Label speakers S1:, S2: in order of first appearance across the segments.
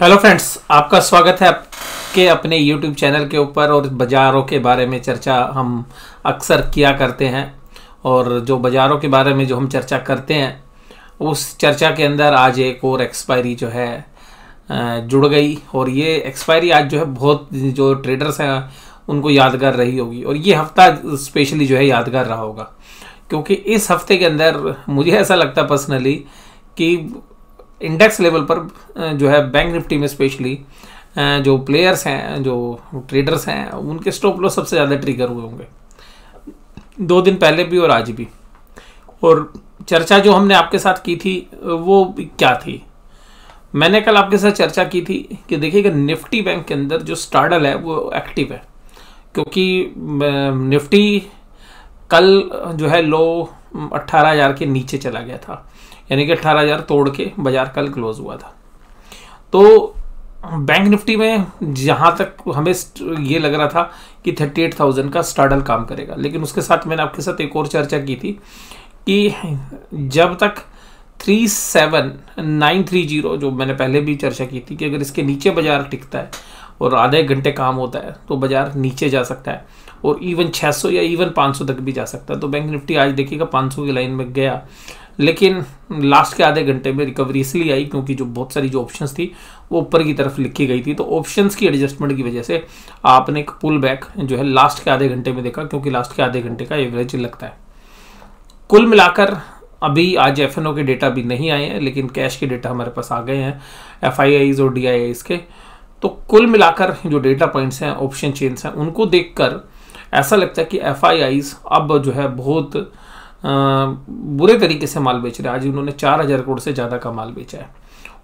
S1: Hello friends, आपका स्वागत है आपके अपने YouTube चैनल के ऊपर। और बाज़ारों के बारे में चर्चा हम अक्सर किया करते हैं। और जो बाज़ारों के बारे में जो हम चर्चा करते हैं, उस चर्चा के अंदर आज एक और एक्सपायरी जो है जुड़ गई। और ये एक्सपायरी आज जो है बहुत जो ट्रेडर्स हैं उनको यादगार रही होगी। और ये हफ्ता स्पेशली जो है यादगार रहा होगा, क्योंकि इस हफ्ते के अंदर मुझे ऐसा लगता है पर्सनली कि इंडेक्स लेवल पर जो है बैंक निफ्टी में स्पेशली जो प्लेयर्स हैं, जो ट्रेडर्स हैं, उनके स्टॉप लॉस सबसे ज़्यादा ट्रिगर हुए होंगे 2 दिन पहले भी और आज भी। और चर्चा जो हमने आपके साथ की थी वो क्या थी? मैंने कल आपके साथ चर्चा की थी कि देखिएगा निफ्टी बैंक के अंदर जो स्टार्डल है वो एक्टिव है, क्योंकि निफ्टी कल जो है लो 18,000 के नीचे चला गया था, यानी कि 18,000 तोड़ के बाजार कल क्लोज हुआ था। तो बैंक निफ्टी में जहां तक हमें ये लग रहा था कि 38,000 का स्टार्डल काम करेगा, लेकिन उसके साथ मैंने आपके साथ एक और चर्चा की थी कि जब तक 37,930 जो मैंने पहले भी चर्चा की थी कि अगर इसके नीचे बाजार टिकता है और आधे घंटे काम होता है तो बाजार नीचे जा सकता है और इवन 600 या इवन 500 तक भी जा सकता है। तो बैंक निफ्टी आज देखिएगा 500 की लाइन में गया, लेकिन लास्ट के आधे घंटे में रिकवरी इसलिए आई क्योंकि जो बहुत सारी जो ऑप्शंस थी वो ऊपर की तरफ लिखी गई थी। तो ऑप्शंस की एडजस्टमेंट की वजह से आपने एक पुल बैक जो है लास्ट के आधे घंटे में देखा, क्योंकि लास्ट के आधे घंटे का एवरेज लगता है। कुल मिलाकर अभी आज एफएनओ के डेटा भी नहीं आए हैं, लेकिन कैश के डेटा हमारे पास आ गए हैं, एफआईआईज और डीआईआईज के। तो कुल मिलाकर जो डेटा पॉइंट्स हैं, ऑप्शन चेन्स हैं, उनको देखकर ऐसा लगता है कि एफआईआईज अब जो है बहुत बुरे तरीके से माल बेच रहे हैं। आज उन्होंने 4,000 करोड़ से ज़्यादा का माल बेचा है।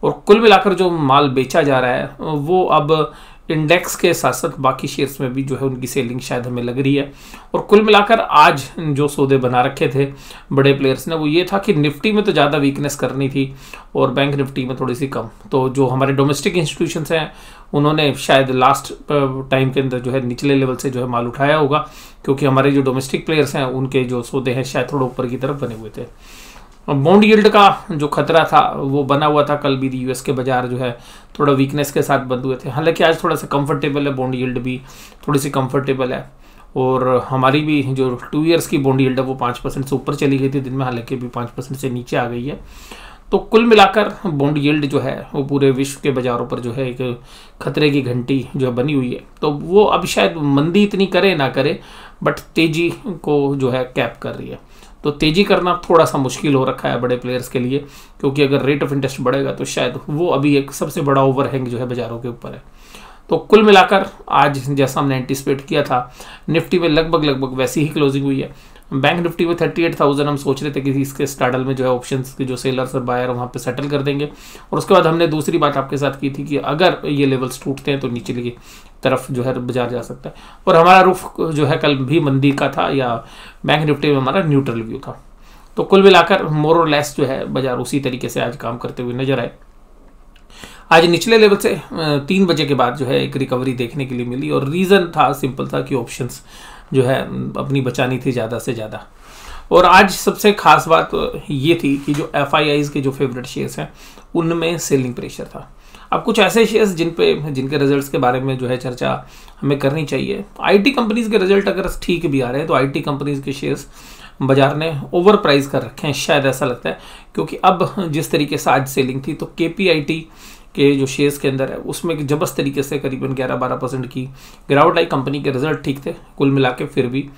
S1: और कुल मिलाकर जो माल बेचा जा रहा है वो अब इंडेक्स के साथ साथ बाकी शेयर्स में भी जो है उनकी सेलिंग शायद हमें लग रही है। और कुल मिलाकर आज जो सौदे बना रखे थे बड़े प्लेयर्स ने वो ये था कि निफ्टी में तो ज़्यादा वीकनेस करनी थी और बैंक निफ्टी में थोड़ी सी कम। तो जो हमारे डोमेस्टिक इंस्टीट्यूशंस हैं उन्होंने शायद लास्ट टाइम के अंदर जो है निचले लेवल से जो है माल उठाया होगा, क्योंकि हमारे जो डोमेस्टिक प्लेयर्स हैं उनके जो सौदे हैं शायद थोड़ा ऊपर की तरफ बने हुए थे। बॉन्ड यील्ड का जो खतरा था वो बना हुआ था। कल भी यूएस के बाजार जो है थोड़ा वीकनेस के साथ बंद हुए थे, हालांकि आज थोड़ा सा कंफर्टेबल है, बॉन्ड यील्ड भी थोड़ी सी कंफर्टेबल है। और हमारी भी जो 2 ईयर्स की बॉन्ड यील्ड है वो 5% से ऊपर चली गई थी दिन में, हालांकि भी 5% से नीचे आ गई है। तो कुल मिलाकर बॉन्ड यील्ड जो है वो पूरे विश्व के बाजारों पर जो है एक खतरे की घंटी जो है बनी हुई है। तो वो अब शायद मंदी इतनी करे ना करे, बट तेजी को जो है कैप कर रही है। तो तेजी करना थोड़ा सा मुश्किल हो रखा है बड़े प्लेयर्स के लिए, क्योंकि अगर रेट ऑफ इंटरेस्ट बढ़ेगा तो शायद वो अभी एक सबसे बड़ा ओवरहैंग जो है बाजारों के ऊपर है। तो कुल मिलाकर आज जैसा हमने एंटिसिपेट किया था, निफ्टी में लगभग वैसी ही क्लोजिंग हुई है। बैंक निफ्टी में 38,000 हम सोच रहे थे कि इसके स्टार्डल में जो है ऑप्शंस के जो सेलर्स और बायर वहाँ पे सेटल कर देंगे। और उसके बाद हमने दूसरी बात आपके साथ की थी कि अगर ये लेवल्स टूटते हैं तो नीचे की तरफ जो है बाजार जा सकता है। और हमारा रुख जो है कल भी मंदी का था, या बैंक निफ्टी में हमारा न्यूट्रल व्यू था। तो कुल मिलाकर मोर और लेस जो है बाजार उसी तरीके से आज काम करते हुए नजर आए। आज निचले लेवल से 3 बजे के बाद जो है एक रिकवरी देखने के लिए मिली, और रीज़न था सिंपल था कि ऑप्शंस जो है अपनी बचानी थी ज़्यादा से ज़्यादा। और आज सबसे खास बात ये थी कि जो एफआईआईज के जो फेवरेट शेयर्स हैं उनमें सेलिंग प्रेशर था। अब कुछ ऐसे शेयर्स जिनके रिजल्ट्स के बारे में जो है चर्चा हमें करनी चाहिए। आईटी कंपनीज के रिजल्ट अगर ठीक भी आ रहे हैं तो आईटी कंपनीज के शेयर्स बाजार ने ओवर प्राइस कर रखे हैं, शायद ऐसा लगता है, क्योंकि अब जिस तरीके से आज सेलिंग थी तो केपीआईटी के जो शेयर्स के अंदर है उसमें जबरदस्त तरीके से करीबन 11-12% की गिरावट आई। कंपनी के रिजल्ट ठीक थे कुल मिला के, फिर भी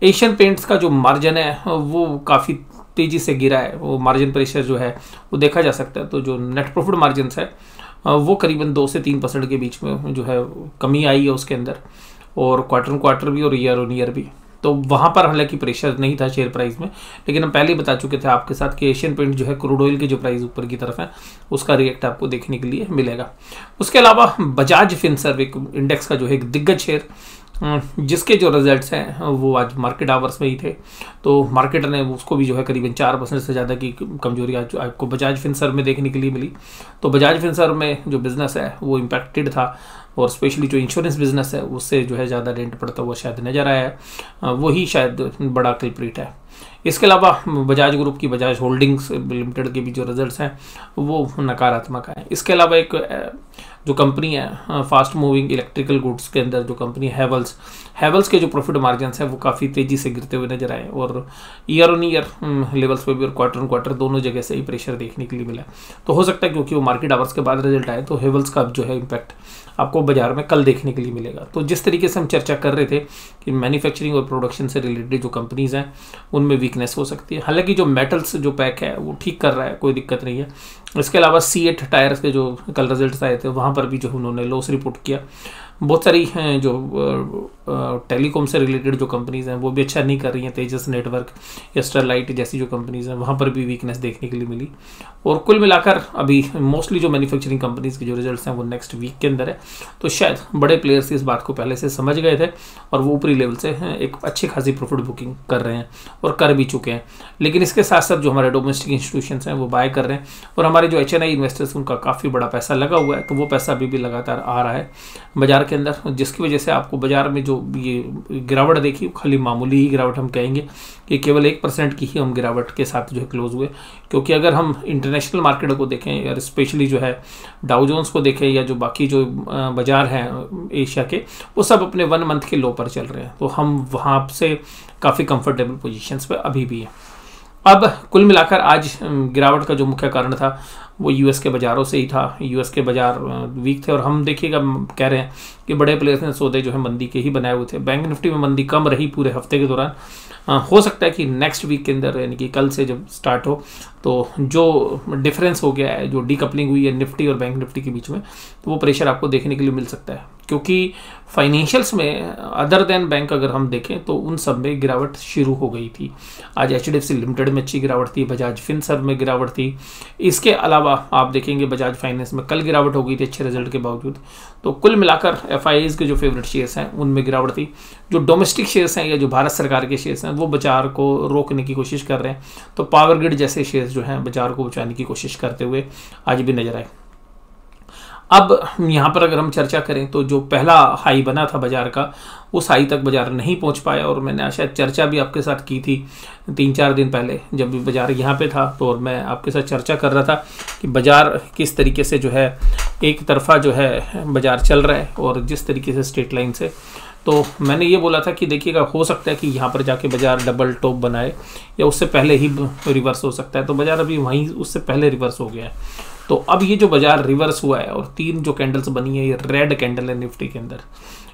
S1: एशियन पेंट्स का जो मार्जिन है वो काफ़ी तेज़ी से गिरा है। वो मार्जिन प्रेशर जो है वो देखा जा सकता है। तो जो नेट प्रॉफिट मार्जिन है वो करीबन 2 से 3% के बीच में जो है कमी आई है उसके अंदर, और क्वार्टर ऑन क्वार्टर भी और ईयर ऑन ईयर भी। तो वहाँ पर हालांकि प्रेशर नहीं था शेयर प्राइस में, लेकिन हम पहले ही बता चुके थे आपके साथ कि एशियन पेंट जो है क्रूड ऑयल के जो प्राइस ऊपर की तरफ है उसका रिएक्ट आपको देखने के लिए मिलेगा। उसके अलावा बजाज फिनसर्व एक इंडेक्स का जो है एक दिग्गज शेयर, जिसके जो रिजल्ट्स हैं वो आज मार्केट आवर्स में ही थे, तो मार्केट ने उसको भी जो है करीबन 4% से ज़्यादा की कमजोरी आज आपको बजाज फिनसर्व में देखने के लिए मिली। तो बजाज फिनसर्व में जो बिजनेस है वो इम्पैक्टेड था, और स्पेशली जो इंश्योरेंस बिजनेस है उससे जो है ज़्यादा डेंट पड़ता हुआ शायद नज़र आया है, वही शायद बड़ा कल्प्रिट है। इसके अलावा बजाज ग्रुप की बजाज होल्डिंग्स लिमिटेड के भी जो रिजल्ट्स हैं वो नकारात्मक हैं। इसके अलावा एक जो कंपनी है फास्ट मूविंग इलेक्ट्रिकल गुड्स के अंदर जो कंपनी हैवल्स के जो प्रॉफिट मार्जिन है वो काफ़ी तेज़ी से गिरते हुए नजर आए और ईयर ऑन ईयर लेवल्स पे भी और क्वार्टर ऑन क्वार्टर दोनों जगह से ही प्रेशर देखने के लिए मिला। तो हो सकता है क्योंकि वो मार्केट आवर्स के बाद रिजल्ट आए तो हैवल्स का जो है इम्पैक्ट आपको बाजार में कल देखने के लिए मिलेगा। तो जिस तरीके से हम चर्चा कर रहे थे कि मैन्युफैक्चरिंग और प्रोडक्शन से रिलेटेड जो कंपनीज हैं उनमें वीकनेस हो सकती है। हालांकि जो मेटल्स जो पैक है वो ठीक कर रहा है, कोई दिक्कत नहीं है। इसके अलावा C8 टायर्स के जो कल रिजल्ट्स आए थे वहाँ पर भी जो उन्होंने लॉस रिपोर्ट किया। बहुत सारी जो टेलीकॉम से रिलेटेड जो कंपनीज हैं वो भी अच्छा नहीं कर रही हैं। तेजस नेटवर्क या स्टरलाइट जैसी जो कंपनीज हैं वहाँ पर भी वीकनेस देखने के लिए मिली। और कुल मिलाकर अभी मोस्टली जो मैन्युफैक्चरिंग कंपनीज के जो रिजल्ट्स हैं वो नेक्स्ट वीक के अंदर है। तो शायद बड़े प्लेयर्स इस बात को पहले से समझ गए थे और वो ऊपरी लेवल से एक अच्छी खासी प्रॉफिट बुकिंग कर रहे हैं और कर भी चुके हैं। लेकिन इसके साथ साथ जो हमारे डोमेस्टिक इंस्टीट्यूशंस हैं वो बाय कर रहे हैं और हमारे जो HNI इन्वेस्टर्स उनका काफ़ी बड़ा पैसा लगा हुआ है। तो वो पैसा अभी भी लगातार आ रहा है बाजार के अंदर, जिसकी वजह से आपको बाजार में जो ये गिरावट देखी खाली मामूली ही गिरावट हम कहेंगे कि केवल 1% की ही हम गिरावट के साथ जो है क्लोज हुए। क्योंकि अगर हम इंटरनेशनल मार्केट को देखें या स्पेशली जो है डाउ जोन्स को देखें या जो बाकी जो बाजार हैं एशिया के वो सब अपने 1 मंथ के लो पर चल रहे हैं। तो हम वहाँ से काफ़ी कंफर्टेबल पोजीशंस पे अभी भी हैं। अब कुल मिलाकर आज गिरावट का जो मुख्य कारण था वो यूएस के बाज़ारों से ही था। यूएस के बाज़ार वीक थे और हम देखिएगा कह रहे हैं कि बड़े प्लेयर्स ने सौदे जो है मंदी के ही बनाए हुए थे। बैंक निफ्टी में मंदी कम रही पूरे हफ्ते के दौरान। हो सकता है कि नेक्स्ट वीक के अंदर यानी कि कल से जब स्टार्ट हो तो जो डिफरेंस हो गया है, जो डीकपलिंग हुई है निफ्टी और बैंक निफ्टी के बीच में, तो वो प्रेशर आपको देखने के लिए मिल सकता है। क्योंकि फाइनेंशियल्स में अदर देन बैंक अगर हम देखें तो उन सब में गिरावट शुरू हो गई थी। आज HDFC लिमिटेड में अच्छी गिरावट थी, बजाज फिनसर्व में गिरावट थी। इसके अलावा आप देखेंगे बजाज फाइनेंस में कल गिरावट हो गई थी अच्छे रिजल्ट के बावजूद। तो कुल मिलाकर FIIs के जो फेवरेट शेयर्स हैं उनमें गिरावट थी। जो डोमेस्टिक शेयर्स हैं या जो भारत सरकार के शेयर्स हैं वो बाजार को रोकने की कोशिश कर रहे हैं। तो पावर ग्रिड जैसे शेयर्स जो हैं बाजार को बचाने की कोशिश करते हुए आज भी नजर आए। अब यहाँ पर अगर हम चर्चा करें तो जो पहला हाई बना था बाजार का उस हाई तक बाजार नहीं पहुँच पाया। और मैंने शायद चर्चा भी आपके साथ की थी 3-4 दिन पहले जब भी बाजार यहाँ पे था, तो और मैं आपके साथ चर्चा कर रहा था कि बाजार किस तरीके से जो है एक तरफा जो है बाजार चल रहा है और जिस तरीके से स्ट्रेट लाइन से। तो मैंने ये बोला था कि देखिएगा हो सकता है कि यहाँ पर जाके बाजार डबल टॉप बनाए या उससे पहले ही रिवर्स हो सकता है। तो बाजार अभी वहीं उससे पहले रिवर्स हो गया है। तो अब ये जो बाजार रिवर्स हुआ है और 3 जो कैंडल्स बनी है ये रेड कैंडल है निफ्टी के अंदर।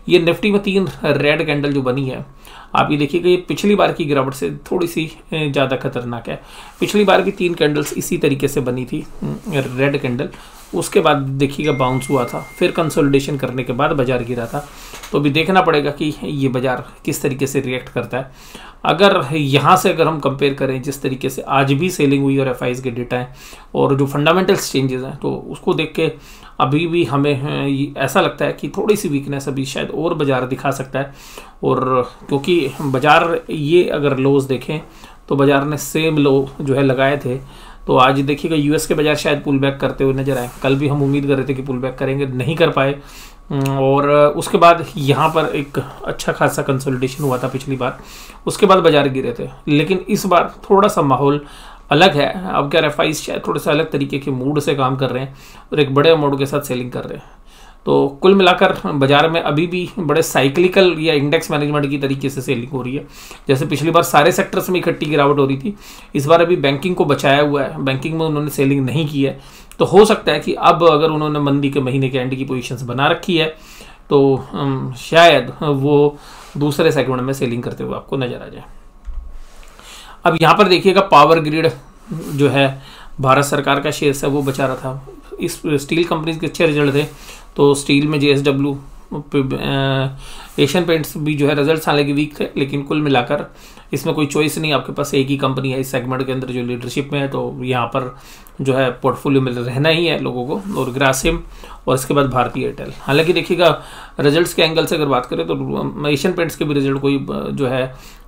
S1: ये निफ्टी में 3 रेड कैंडल जो बनी है आप ये देखिएगा ये पिछली बार की गिरावट से थोड़ी सी ज़्यादा खतरनाक है। पिछली बार भी 3 कैंडल्स इसी तरीके से बनी थी रेड कैंडल, उसके बाद देखिएगा बाउंस हुआ था, फिर कंसोलिडेशन करने के बाद बाजार गिरा था। तो अभी देखना पड़ेगा कि ये बाजार किस तरीके से रिएक्ट करता है। अगर यहाँ से अगर हम कंपेयर करें जिस तरीके से आज भी सेलिंग हुई और FIs के डेटा हैं और जो फंडामेंटल्स चेंजेस हैं तो उसको देख के अभी भी हमें ऐसा लगता है कि थोड़ी सी वीकनेस अभी शायद और बाजार दिखा सकता है। और क्योंकि बाजार ये अगर लोज देखें तो बाजार ने सेम लो जो है लगाए थे। तो आज देखिएगा US के बाजार शायद पुल बैक करते हुए नजर आए। कल भी हम उम्मीद कर रहे थे कि पुल बैक करेंगे, नहीं कर पाए। और उसके बाद यहाँ पर एक अच्छा खासा कंसोलिडेशन हुआ था पिछली बार, उसके बाद बाजार गिरे थे। लेकिन इस बार थोड़ा सा माहौल अलग है। अब क्या FIs शायद थोड़े से अलग तरीके के मूड से काम कर रहे हैं और एक बड़े अमाउंट के साथ सेलिंग कर रहे हैं। तो कुल मिलाकर बाजार में अभी भी बड़े साइक्लिकल या इंडेक्स मैनेजमेंट की तरीके से सेलिंग हो रही है। जैसे पिछली बार सारे सेक्टर्स में इकट्ठी गिरावट हो रही थी, इस बार अभी बैंकिंग को बचाया हुआ है, बैंकिंग में उन्होंने सेलिंग नहीं की है। तो हो सकता है कि अब अगर उन्होंने मंदी के महीने के एंड की पोजीशंस बना रखी है तो शायद वो दूसरे सेगमेंट में सेलिंग करते हुए आपको नजर आ जाए। अब यहाँ पर देखिएगा पावर ग्रिड जो है भारत सरकार का शेयर है वो बचा रहा था। इस स्टील कंपनीज के अच्छे रिजल्ट थे तो स्टील में JSW, एशियन पेंट्स भी जो है रिजल्ट्स हालांकि वीक थे, लेकिन कुल मिलाकर इसमें कोई चॉइस नहीं, आपके पास एक ही कंपनी है इस सेगमेंट के अंदर जो लीडरशिप में है। तो यहाँ पर जो है पोर्टफोलियो में रहना ही है लोगों को। और ग्रासिम और इसके बाद भारतीय एयरटेल। हालांकि देखिएगा रिजल्ट्स के एंगल से अगर बात करें तो एशियन पेंट्स के भी रिजल्ट कोई जो है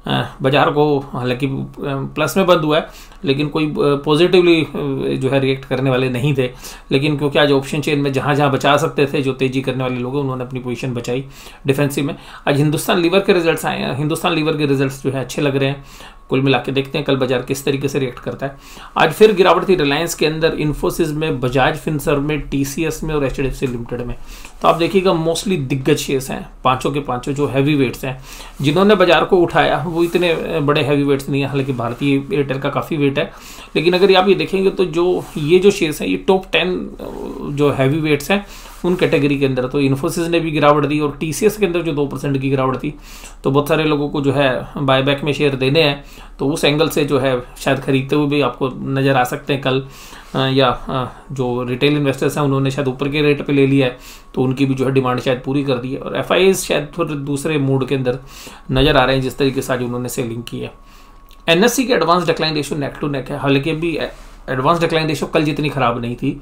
S1: बाजार को हालांकि प्लस में बंद हुआ है, लेकिन कोई पॉजिटिवली जो है रिएक्ट करने वाले नहीं थे। लेकिन क्योंकि आज ऑप्शन चेन में जहाँ जहाँ बचा सकते थे जो तेजी करने वाले लोग हैं, उन्होंने अपनी पोजीशन बचाई डिफेंसिव में। आज हिंदुस्तान लीवर के रिजल्ट्स आए हैं, हिंदुस्तान लीवर के रिजल्ट्स जो है अच्छे लग रहे हैं। कुल मिला के देखते हैं कल बाजार किस तरीके से रिएक्ट करता है। आज फिर गिरावट थी रिलायंस के अंदर, इन्फोसिस में, बजाज फिनसर्व में, टीसीएस में और एचडीएफसी लिमिटेड में। तो आप देखिएगा मोस्टली दिग्गज शेयर्स हैं, पांचों के पांचों जो हैवी वेट्स हैं, जिन्होंने बाजार को उठाया वो इतने बड़े हैवी वेट्स नहीं है। हालांकि भारतीय एयरटेल का काफ़ी वेट है, लेकिन अगर आप ये देखेंगे तो जो ये शेयर्स हैं ये टॉप 10 जो हैवी वेट्स हैं उन कैटेगरी के अंदर। तो इन्फोसिस ने भी गिरावट दी और टीसीएस के अंदर जो 2% की गिरावट थी, तो बहुत सारे लोगों को जो है बायबैक में शेयर देने हैं, तो उस एंगल से जो है शायद खरीदते हुए भी आपको नज़र आ सकते हैं कल। या जो रिटेल इन्वेस्टर्स हैं उन्होंने शायद ऊपर के रेट पे ले लिया है, तो उनकी भी जो है डिमांड शायद पूरी कर दी है। और एफआईआईज शायद थोड़े दूसरे मूड के अंदर नज़र आ रहे हैं जिस तरीके से आज उन्होंने सेलिंग की है। एनएससी के advance decline ratio neck to neck है, हालांकि अभी एडवांस डिक्लाइन रेशियो कल जितनी खराब नहीं थी,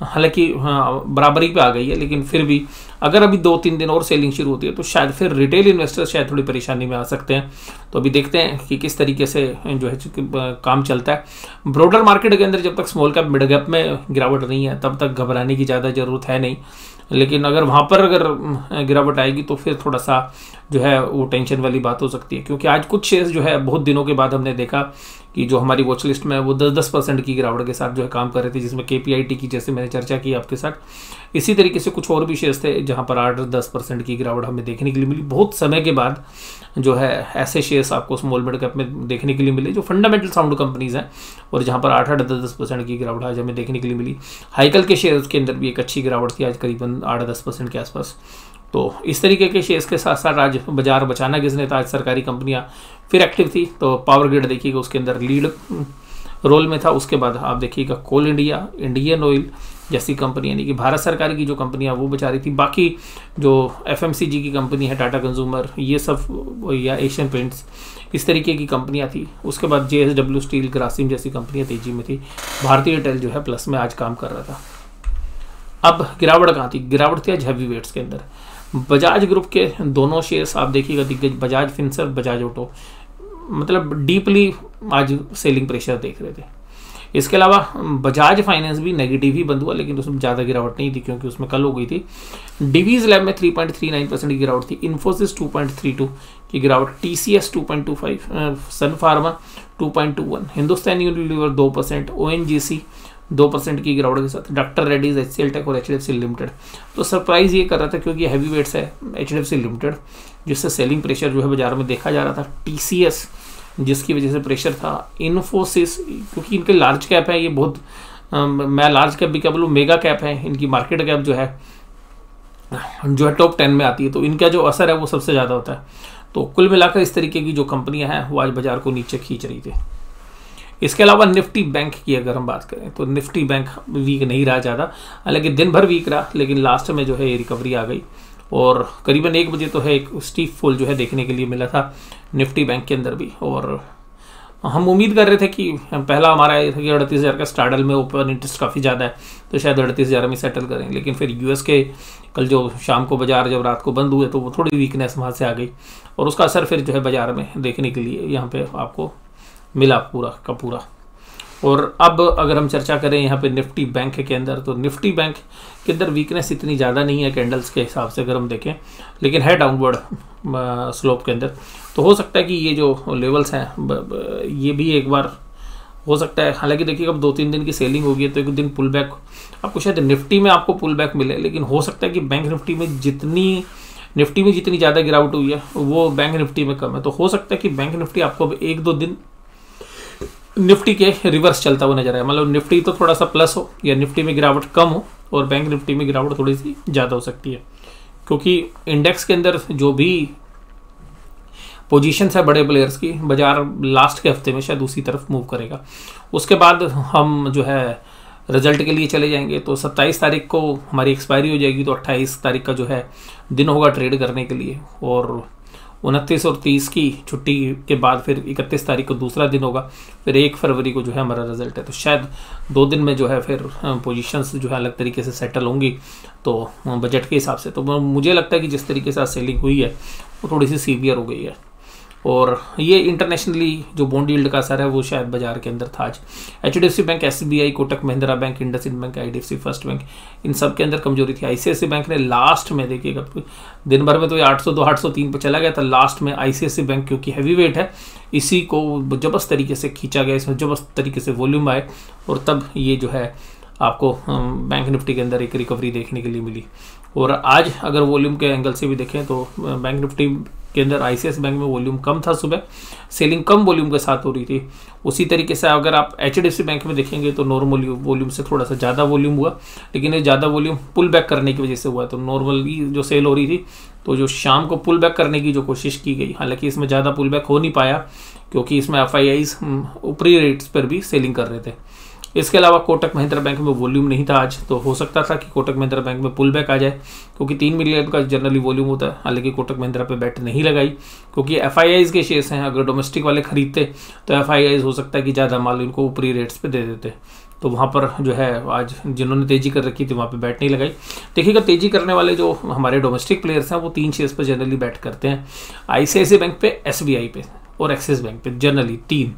S1: हालांकि बराबरी पे आ गई है, लेकिन फिर भी अगर अभी 2-3 दिन और सेलिंग शुरू होती है तो शायद फिर रिटेल इन्वेस्टर्स शायद थोड़ी परेशानी में आ सकते हैं। तो अभी देखते हैं कि किस तरीके से जो है काम चलता है। ब्रॉडर मार्केट के अंदर जब तक स्मॉल कैप मिड कैप में गिरावट नहीं है तब तक घबराने की ज़्यादा ज़रूरत है नहीं, लेकिन अगर वहाँ पर अगर गिरावट आएगी तो फिर थोड़ा सा जो है वो टेंशन वाली बात हो सकती है। क्योंकि आज कुछ शेयर्स जो है बहुत दिनों के बाद हमने देखा कि जो हमारी वॉच लिस्ट में वो 10% की गिरावट के साथ जो है काम कर रहे थे, जिसमें KPIT की जैसे मैंने चर्चा की आपके साथ, इसी तरीके से कुछ और भी शेयर्स थे जहाँ पर 8-10% की गिरावट हमें देखने के लिए मिली। बहुत समय के बाद जो है ऐसे शेयर्स आपको स्मॉल मिड कैप में देखने के लिए मिले जो फंडामेंटल साउंड कंपनीज हैं, और जहाँ पर 8-10% की गिरावट आज हमें देखने के लिए मिली। हाइकल के शेयर्स के अंदर भी एक अच्छी गिरावट थी आज करीबन 8-10% के आसपास। तो इस तरीके के शेयर्स के साथ साथ आज बाजार बचाना किसने था, आज सरकारी कंपनियां फिर एक्टिव थी। तो पावर ग्रिड देखिएगा उसके अंदर लीड रोल में था। उसके बाद आप देखिएगा कोल इंडिया, इंडियन ऑयल जैसी कंपनी, यानी कि भारत सरकार की जो कंपनियां वो बचा रही थी। बाकी जो FMCG की कंपनी है, टाटा कंज्यूमर, ये सब, या एशियन पेंट्स, इस तरीके की कंपनियां थी। उसके बाद JSW स्टील, ग्रासिम जैसी कंपनियां तेजी में थी। भारतीय एयरटेल जो है प्लस में आज काम कर रहा था। अब गिरावट कहाँ थी, गिरावट थी आज हैवी वेट्स के अंदर। बजाज ग्रुप के दोनों शेयर्स आप देखिएगा दिग्गज, बजाज फिनसर्व, बजाज ऑटो, मतलब डीपली आज सेलिंग प्रेशर देख रहे थे। इसके अलावा बजाज फाइनेंस भी नेगेटिव ही बंद हुआ, लेकिन उसमें ज़्यादा गिरावट नहीं थी क्योंकि उसमें कल हो गई थी। डिवीज लैब में 3.39% की गिरावट थी, इन्फोसिस 2.32 की गिरावट, TCS 2.25, सन फार्मा 2.21, हिंदुस्तान यूनिलीवर 2%, ONGC 2% की गिरावट के साथ, डॉक्टर रेड्डीज, HCL टेक और HDFC लिमिटेड। तो सरप्राइज ये कर रहा था क्योंकि हैवी वेट्स है HDFC लिमिटेड, जिससे सेलिंग प्रेशर जो है बाजार में देखा जा रहा था। TCS जिसकी वजह से प्रेशर था। इन्फोसिस क्योंकि इनके लार्ज कैप है, ये बहुत मैं लार्ज कैप भी क्या बोलूँ, मेगा कैप है, इनकी मार्केट कैप जो है टॉप 10 में आती है, तो इनका जो असर है वो सबसे ज़्यादा होता है। तो कुल मिलाकर इस तरीके की जो कंपनियां हैं वो आज बाजार को नीचे खींच रही थी। इसके अलावा निफ्टी बैंक की अगर हम बात करें तो निफ्टी बैंक वीक नहीं रहा ज़्यादा, हालांकि दिन भर वीक रहा, लेकिन लास्ट में जो है ये रिकवरी आ गई और करीबन 1 बजे तो है एक स्टीप फॉल जो है देखने के लिए मिला था निफ्टी बैंक के अंदर भी। और हम उम्मीद कर रहे थे कि पहला हमारा ये था कि 38,000 का स्टार्डल में ओपन इंटरेस्ट काफ़ी ज़्यादा है तो शायद 38,000 में सेटल करें, लेकिन फिर यूएस के कल जो शाम को बाजार जब रात को बंद हुए तो वो थोड़ी वीकनेस वहाँ से आ गई और उसका असर फिर जो है बाजार में देखने के लिए यहाँ पे आपको मिला पूरा का पूरा। और अब अगर हम चर्चा करें यहाँ पे निफ्टी बैंक के अंदर, तो निफ्टी बैंक के अंदर वीकनेस इतनी ज़्यादा नहीं है कैंडल्स के हिसाब से अगर हम देखें, लेकिन है डाउनवर्ड स्लोप के अंदर। तो हो सकता है कि ये जो लेवल्स हैं ये भी एक बार हो सकता है, हालांकि देखिए अब 2-3 दिन की सेलिंग होगी तो एक दिन पुल बैक आपको शायद निफ्टी में आपको पुल बैक मिले, लेकिन हो सकता है कि बैंक निफ्टी में जितनी ज़्यादा गिरावट हुई है वो बैंक निफ्टी में कम है। तो हो सकता है कि बैंक निफ्टी आपको अब 1-2 दिन निफ्टी के रिवर्स चलता हुआ नजर आए, मतलब निफ्टी तो थोड़ा सा प्लस हो या निफ्टी में गिरावट कम हो और बैंक निफ्टी में गिरावट थोड़ी सी ज़्यादा हो सकती है, क्योंकि इंडेक्स के अंदर जो भी पोजीशंस है बड़े प्लेयर्स की, बाजार लास्ट के हफ्ते में शायद उसी तरफ मूव करेगा। उसके बाद हम जो है रिजल्ट के लिए चले जाएंगे, तो 27 तारीख को हमारी एक्सपायरी हो जाएगी, तो 28 तारीख का जो है दिन होगा ट्रेड करने के लिए, और 29 और 30 की छुट्टी के बाद फिर 31 तारीख को दूसरा दिन होगा, फिर 1 फरवरी को जो है हमारा रिजल्ट है। तो शायद 2 दिन में जो है फिर पोजीशंस जो है अलग तरीके से सेटल होंगी तो बजट के हिसाब से। तो मुझे लगता है कि जिस तरीके से सेलिंग हुई है वो थोड़ी सी सीवियर हो गई है। और ये इंटरनेशनली जो बॉन्ड यील्ड का असर है वो शायद बाजार के अंदर था आज। HDFC bank, SBI, Kotak Mahindra bank, IndusInd bank, IDFC first bank, इन सब के अंदर कमजोरी थी। ICICI बैंक ने लास्ट में, देखिएगा दिन भर में तो ये 802 803 पे चला गया था, लास्ट में ICICI बैंक क्योंकि हैवी वेट है इसी को जबरदस्त तरीके से खींचा गया, इसमें जबरदस्त तरीके से वॉल्यूम आए और तब ये जो है आपको बैंक निफ्टी के अंदर एक रिकवरी देखने के लिए मिली। और आज अगर वॉल्यूम के एंगल से भी देखें तो बैंक निफ्टी के अंदर ICICI बैंक में वॉल्यूम कम था, सुबह सेलिंग कम वॉल्यूम के साथ हो रही थी। उसी तरीके से अगर आप HDFC बैंक में देखेंगे तो नॉर्मल वॉल्यूम से थोड़ा सा ज़्यादा वॉल्यूम हुआ, लेकिन ये ज़्यादा वॉल्यूम पुल बैक करने की वजह से हुआ। तो नॉर्मली जो सेल हो रही थी तो जो शाम को पुल बैक करने की जो कोशिश की गई, हालांकि इसमें ज़्यादा पुल बैक हो नहीं पाया क्योंकि इसमें FIIs ऊपरी रेट्स पर भी सेलिंग कर रहे थे। इसके अलावा कोटक महिंद्रा बैंक में वॉल्यूम नहीं था आज, तो हो सकता था कि कोटक महिंद्रा बैंक में पुल बैक आ जाए क्योंकि 3 मिलियन का जनरली वॉल्यूम होता है। हालांकि कोटक महिंद्रा पे बैट नहीं लगाई क्योंकि FIIs के शेयर्स हैं, अगर डोमेस्टिक वाले खरीदते तो FIIs हो सकता है कि ज़्यादा माल इनको ऊपरी रेट्स पे दे देते, तो वहाँ पर जो है आज जिन्होंने तेजी कर रखी थी वहाँ पे बैट नहीं लगाई। देखिएगा तेजी करने वाले जो हमारे डोमेस्टिक प्लेयर्स हैं वो 3 शेयर्स पर जनरली बैट करते हैं, ICICI बैंक पे, SBI पे और एक्सिस बैंक पे, जनरली 3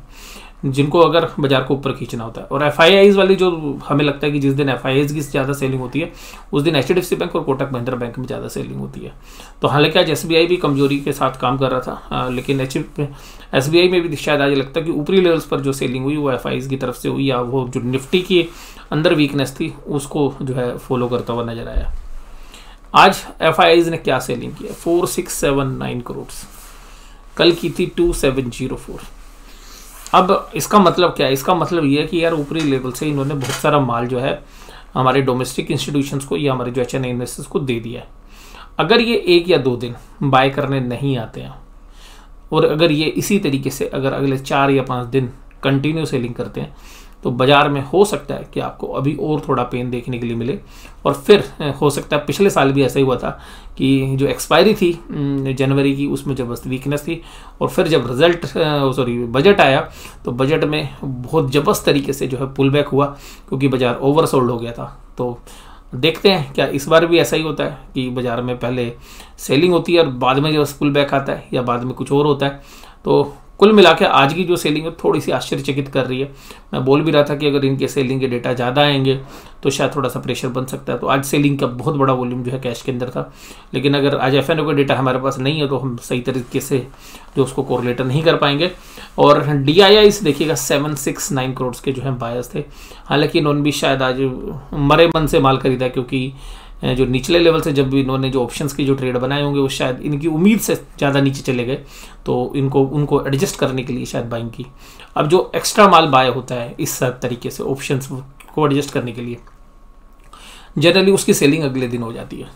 S1: जिनको अगर बाजार को ऊपर खींचना होता है। और FIIs वाली जो हमें लगता है कि जिस दिन FIIs की ज़्यादा सेलिंग होती है उस दिन HDFC बैंक और कोटक महिंद्रा बैंक में ज़्यादा सेलिंग होती है। तो हालांकि आज SBI भी कमजोरी के साथ काम कर रहा था, लेकिन SBI में भी शायद आज लगता है कि ऊपरी लेवल्स पर जो सेलिंग हुई वो FIIs की तरफ से हुई या वो जो निफ्टी की अंदर वीकनेस थी उसको जो है फॉलो करता हुआ नजर आया। आज FIIs ने क्या सेलिंग किया, 4679 करोड़, कल की थी 2704। अब इसका मतलब क्या है, इसका मतलब ये है कि यार ऊपरी लेवल से इन्होंने बहुत सारा माल जो है हमारे डोमेस्टिक इंस्टीट्यूशंस को या हमारे जो HNI इन्वेस्टर्स को दे दिया है। अगर ये 1 या 2 दिन बाय करने नहीं आते हैं और अगर ये इसी तरीके से अगर अगले 4 या 5 दिन कंटिन्यू सेलिंग करते हैं तो बाजार में हो सकता है कि आपको अभी और थोड़ा पेन देखने के लिए मिले। और फिर हो सकता है, पिछले साल भी ऐसा ही हुआ था कि जो एक्सपायरी थी जनवरी की उसमें जबरदस्त वीकनेस थी और फिर जब बजट आया तो बजट में बहुत जबरदस्त तरीके से जो है पुल बैक हुआ क्योंकि बाजार ओवरसोल्ड हो गया था। तो देखते हैं क्या इस बार भी ऐसा ही होता है कि बाजार में पहले सेलिंग होती है और बाद में जब पुल बैक आता है या बाद में कुछ और होता है। तो कुल मिला के आज की जो सेलिंग है थोड़ी सी आश्चर्यचकित कर रही है। मैं बोल भी रहा था कि अगर इनके सेलिंग के डेटा ज़्यादा आएंगे तो शायद थोड़ा सा प्रेशर बन सकता है। तो आज सेलिंग का बहुत बड़ा वॉल्यूम जो है कैश के अंदर था, लेकिन अगर आज FNO का डेटा हमारे पास नहीं है तो हम सही तरीके से जो उसको कोरिलेट नहीं कर पाएंगे। और DIIs देखिएगा 769 करोड़ के जो है बायर्स थे, हालांकि इन्होंने भी शायद आज मरे मन से माल खरीदा क्योंकि जो निचले लेवल से जब भी इन्होंने जो ऑप्शंस की जो ट्रेड बनाए होंगे वो शायद इनकी उम्मीद से ज़्यादा नीचे चले गए, तो उनको एडजस्ट करने के लिए शायद बाइंग की। अब जो एक्स्ट्रा माल बाय होता है इस तरीके से ऑप्शंस को एडजस्ट करने के लिए जनरली उसकी सेलिंग अगले दिन हो जाती है।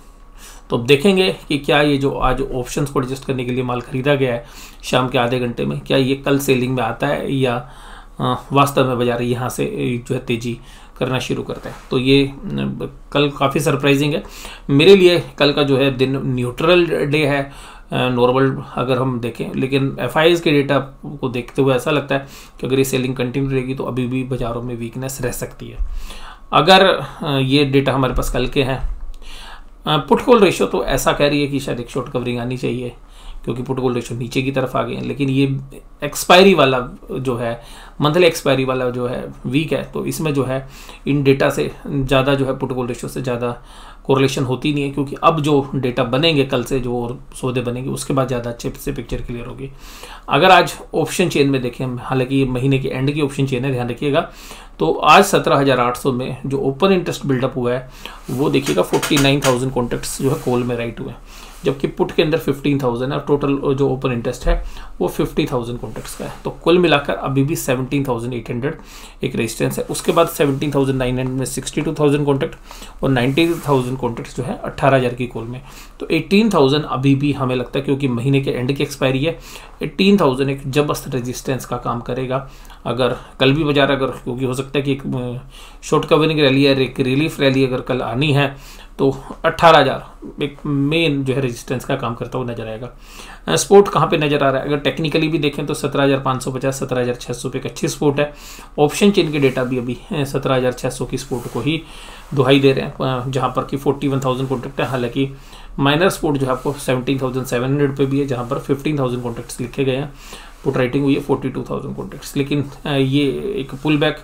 S1: तो अब देखेंगे कि क्या ये जो आज ऑप्शंस को एडजस्ट करने के लिए माल खरीदा गया है शाम के आधे घंटे में, क्या ये कल सेलिंग में आता है या वास्तव में बाजार यहाँ से जो है तेजी करना शुरू करता है। तो ये कल काफ़ी सरप्राइजिंग है मेरे लिए। कल का जो है दिन न्यूट्रल डे है नॉर्मल अगर हम देखें, लेकिन FIIs के डेटा को देखते हुए ऐसा लगता है कि अगर ये सेलिंग कंटिन्यू रहेगी तो अभी भी बाजारों में वीकनेस रह सकती है। अगर ये डेटा हमारे पास कल के हैं, पुट कॉल रेशियो तो ऐसा कह रही है कि शायद एक शॉर्ट कवरिंग आनी चाहिए क्योंकि पुट कॉल रेशियो नीचे की तरफ आ गए हैं, लेकिन ये एक्सपायरी वाला जो है मंथली एक्सपायरी वाला जो है वीक है, तो इसमें जो है इन डेटा से ज़्यादा जो है पुट कॉल रेशियो से ज़्यादा कोरिलेशन होती नहीं है क्योंकि अब जो डेटा बनेंगे कल से जो और सौदे बनेंगे उसके बाद ज़्यादा अच्छे से पिक्चर क्लियर होगी। अगर आज ऑप्शन चेन में देखें, हालांकि ये महीने के एंड की ऑप्शन चेन है, ध्यान रखिएगा, तो आज 17,800 में जो ओपन इंटरेस्ट बिल्डअप हुआ है वो देखिएगा 49,000 कॉन्ट्रैक्ट्स जो है कॉल में राइट हुए हैं, जबकि पुट के अंदर 15,000 है और टोटल जो ओपन इंटरेस्ट है वो 50,000 कॉन्ट्रैक्ट्स का है। तो कुल मिलाकर अभी भी 17,800 एक रेजिस्टेंस है। उसके बाद 17,900 में 62,000 कॉन्ट्रैक्ट और 90,000 कॉन्ट्रैक्ट्स जो है 18,000 की कॉल में। तो 18,000 अभी भी हमें लगता है क्योंकि महीने के एंड की एक्सपायरी है, 18,000 एक जबरदस्त रेजिस्टेंस का काम करेगा। अगर कल भी बाजार अगर क्योंकि हो सकता है कि एक शॉर्ट कवरिंग रैली है, एक रिलीफ रैली अगर कल आनी है तो 18,000 एक मेन जो है रेजिस्टेंस का काम करता हुआ नजर आएगा। सपोर्ट कहाँ पे नजर आ रहा है, अगर टेक्निकली भी देखें तो 17,550 17,600 पे एक अच्छी सपोर्ट है। ऑप्शन चेन के डेटा भी अभी 17,600 की सपोर्ट को ही दुहाई दे रहे हैं, जहाँ पर कि 41,000 कॉन्ट्रैक्ट है। हालांकि माइनर सपोर्ट जो है आपको 17,700 पे भी है, जहाँ पर 15,000 कॉन्ट्रैक्ट्स लिखे गए हैं। पुट राइटिंग हुई है 42,000 कॉन्ट्रैक्ट्स। लेकिन ये एक पुल बैक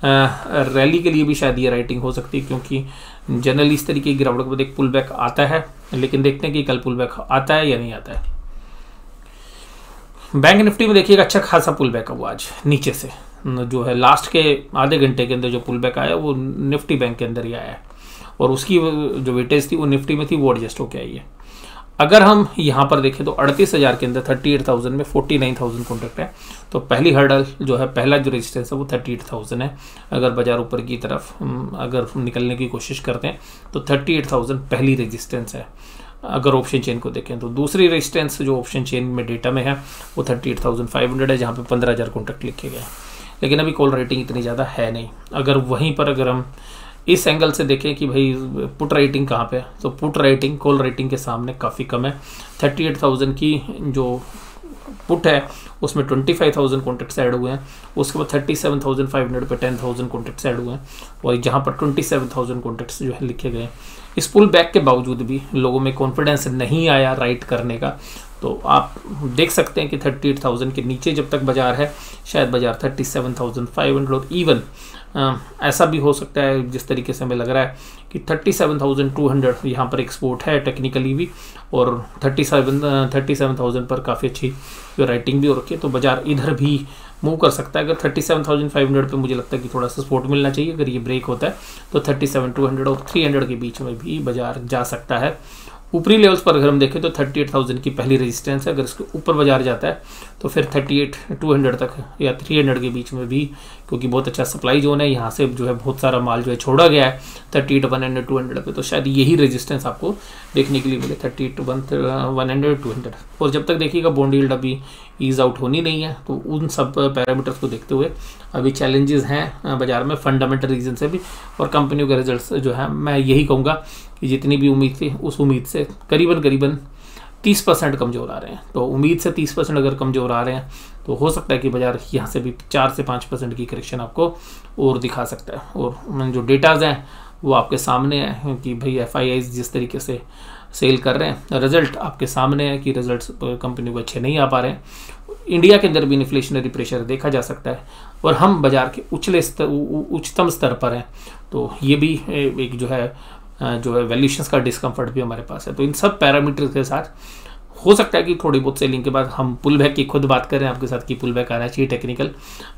S1: रैली के लिए भी शायद ये राइटिंग हो सकती है, क्योंकि जनरली इस तरीके की गिरावट के बाद एक पुल बैक आता है, लेकिन देखते हैं कि कल पुल बैक आता है या नहीं आता है। बैंक निफ्टी में देखिएगा अच्छा खासा पुल बैक है वो आज नीचे से, जो है लास्ट के आधे घंटे के अंदर जो पुल बैक आया वो निफ्टी बैंक के अंदर ही आया है, और उसकी जो वेटेज थी वो निफ्टी में थी, वो एडजस्ट होकर आई है। अगर हम यहाँ पर देखें तो 38,000 के अंदर 38,000 में 49,000 कॉन्ट्रैक्ट है, तो पहली हर्डल जो है, पहला जो रेजिस्टेंस है वो 38,000 है। अगर बाजार ऊपर की तरफ अगर निकलने की कोशिश करते हैं तो 38,000 पहली रेजिस्टेंस है। अगर ऑप्शन चेन को देखें तो दूसरी रेजिस्टेंस जो ऑप्शन चेन में डेटा में है वो 38,500 है, जहाँ पे 15,000 कॉन्ट्रैक्ट लिखे गए हैं। लेकिन अभी कॉल रेटिंग इतनी ज़्यादा है नहीं। अगर वहीं पर अगर हम इस एंगल से देखें कि भाई पुट राइटिंग कहाँ पे है, तो पुट राइटिंग कॉल रेटिंग के सामने काफ़ी कम है। 38,000 की जो पुट है उसमें 25,000 कॉन्ट्रैक्ट्स ऐड हुए हैं, उसके बाद 37,500 पे 10,000 कॉन्ट्रैक्ट्स ऐड हुए हैं, और जहाँ पर 27,000 कॉन्ट्रैक्ट्स जो है लिखे गए हैं। इस पुल बैक के बावजूद भी लोगों में कॉन्फिडेंस नहीं आया राइट करने का, तो आप देख सकते हैं कि 38,000 के नीचे जब तक बाजार है, शायद बाजार 37,500 और इवन ऐसा भी हो सकता है, जिस तरीके से हमें लग रहा है कि 37,200 यहाँ पर एक्सपोर्ट है टेक्निकली भी, और 37,000 पर काफ़ी अच्छी जो राइटिंग भी हो रखी है, तो बाजार इधर भी मूव कर सकता है। अगर 37,500 पे मुझे लगता है कि थोड़ा सा सपोर्ट मिलना चाहिए। अगर ये ब्रेक होता है तो 37,200 और 300 के बीच में भी बाजार जा सकता है। ऊपरी लेवल्स पर अगर हम देखें तो 38,000 की पहली रेजिस्टेंस है, अगर इसके ऊपर बाजार जाता है तो फिर 38,200 तक या 300 के बीच में भी, क्योंकि बहुत अच्छा सप्लाई जोन है, यहाँ से जो है बहुत सारा माल जो है छोड़ा गया है 38,100 200 पे, तो शायद यही रेजिस्टेंस आपको देखने के लिए मिले 38,100 200। और जब तक देखिएगा बॉन्ड यील्ड अभी ईज आउट होनी नहीं है, तो उन सब पैरामीटर्स को देखते हुए अभी चैलेंजेस हैं बाजार में फंडामेंटल रीजन से भी, और कंपनियों के रिजल्ट्स जो है मैं यही कहूँगा कि जितनी भी उम्मीद थी उस उम्मीद से करीबन 30% कमज़ोर आ रहे हैं। तो उम्मीद से 30% अगर कमज़ोर आ रहे हैं तो हो सकता है कि बाजार यहाँ से भी 4 से 5% की करेक्शन आपको और दिखा सकता है। और जो डेटाज हैं वो आपके सामने है कि भाई FIIs जिस तरीके से सेल कर रहे हैं, रिजल्ट आपके सामने है कि रिजल्ट्स कंपनी को अच्छे नहीं आ पा रहे हैं। इंडिया के अंदर भी इन्फ्लेशनरी प्रेशर देखा जा सकता है, और हम बाजार के उच्चतम स्तर पर हैं, तो ये भी एक जो है वैल्यूएशंस का डिस्कम्फर्ट भी हमारे पास है। तो इन सब पैरामीटर्स के साथ हो सकता है कि थोड़ी बहुत सेलिंग के बाद हम पुल बैक की खुद बात करें आपके साथ कि पुल बैक आना चाहिए टेक्निकल,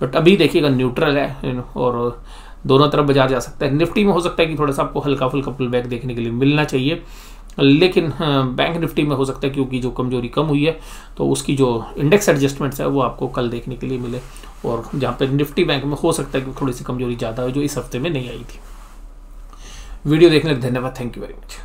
S1: बट अभी देखिएगा न्यूट्रल है और दोनों तरफ बाजार जा सकता है। निफ्टी में हो सकता है कि थोड़ा सा आपको हल्का फुल्का पुल बैक देखने के लिए मिलना चाहिए, लेकिन बैंक निफ्टी में हो सकता है क्योंकि जो कमजोरी कम हुई है तो उसकी जो इंडेक्स एडजस्टमेंट्स है वो आपको कल देखने के लिए मिले, और जहाँ पे निफ्टी बैंक में हो सकता है कि थोड़ी सी कमजोरी ज़्यादा है जो इस हफ्ते में नहीं आई थी। वीडियो देखने के लिए धन्यवाद। Thank you very much.